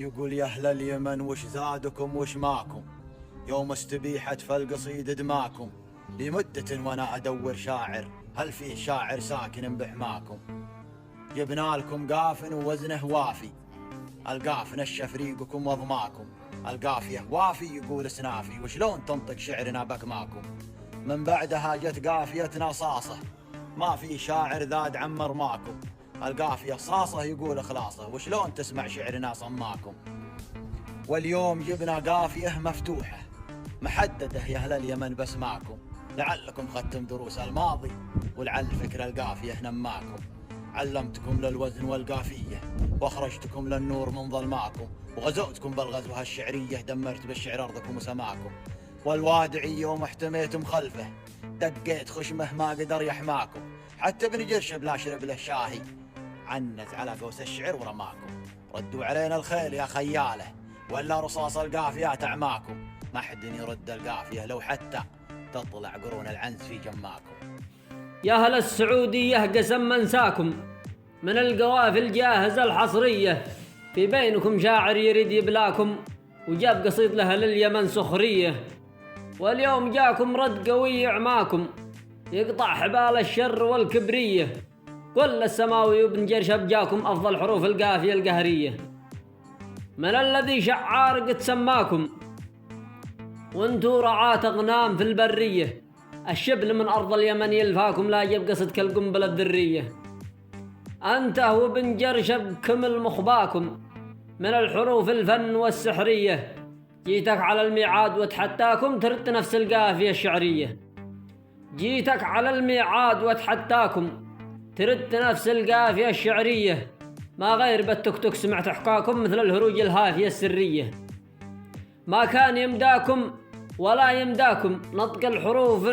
يقول يا أهل اليمن وش زادكم وش ماكم يوم استبيحت فالقصيد دماكم. لمدة وأنا أدور شاعر، هل في شاعر ساكن بحماكم؟ جبنا لكم قافن ووزنه وافي، القاف نشف ريقكم وضماكم. القافية وافي يقول سنافي، وشلون تنطق شعرنا بكماكم؟ من بعدها جت قافيتنا صاصة، ما في شاعر ذاد عن مرماكم. القافية صاصة يقول خلاصة، وشلون تسمع شعرنا صماكم؟ واليوم جبنا قافية مفتوحة محددة يا أهل اليمن بسماكم، لعلكم خدتم دروس الماضي ولعل فكر القافية نماكم. علمتكم للوزن والقافية واخرجتكم للنور من ظلماكم، وغزوتكم بالغزوة الشعرية دمرت بالشعر أرضكم وسماكم. والوادعي يوم احتميتم خلفه دقيت خشمه ما قدر يحماكم، حتى ابن جرشب لا شرب له شاهي عنت على قوس الشعر ورماكم. ردوا علينا الخيل يا خياله ولا رصاص القافية تعماكم، ما حد يرد القافية لو حتى تطلع قرون العنز في جماكم. يا أهل السعودية قسم منساكم من القوافل جاهزة الحصرية، في بينكم شاعر يريد يبلاكم وجاب قصيد لأهل اليمن سخرية. واليوم جاكم رد قوي يعماكم يقطع حبال الشر والكبرية، كل السماوي وابن جرشب جاكم أفضل حروف القافية القهرية. من الذي شعار قد سماكم وانتو رعاة أغنام في البرية، الشبل من أرض اليمن يلفاكم لا يجيب قصد كالقنبلة الذرية. أنت وابن جرشب كمل مخباكم من الحروف الفن والسحرية، جيتك على الميعاد وتحتاكم ترد نفس القافية الشعرية. جيتك على الميعاد وتحتاكم ترد نفس القافية الشعرية، ما غير بالتكتك سمعت حقاكم مثل الهروج الهافية السرية. ما كان يمداكم ولا يمداكم نطق الحروف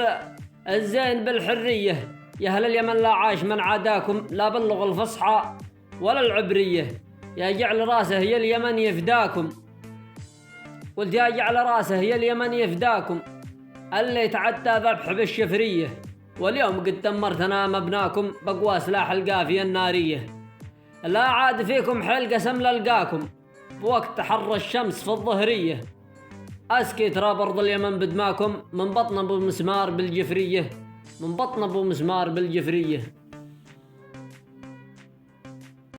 الزين بالحرية، يا أهل اليمن لا عاش من عاداكم لا باللغة الفصحى ولا العبرية. يا جعل راسه هي اليمن يفداكم، قلت يا جعل راسه هي اليمن يفداكم، اللي يتعدى ذبح بالشفرية. واليوم قد دمرتنا مبناكم بقوى سلاح القافية النارية، لا عاد فيكم حيل قسم للقاكم بوقت حر الشمس في الظهرية. أسكي تراب أرض اليمن بدماكم من بطن أبو مسمار بالجفرية، من بطن أبو مسمار بالجفرية.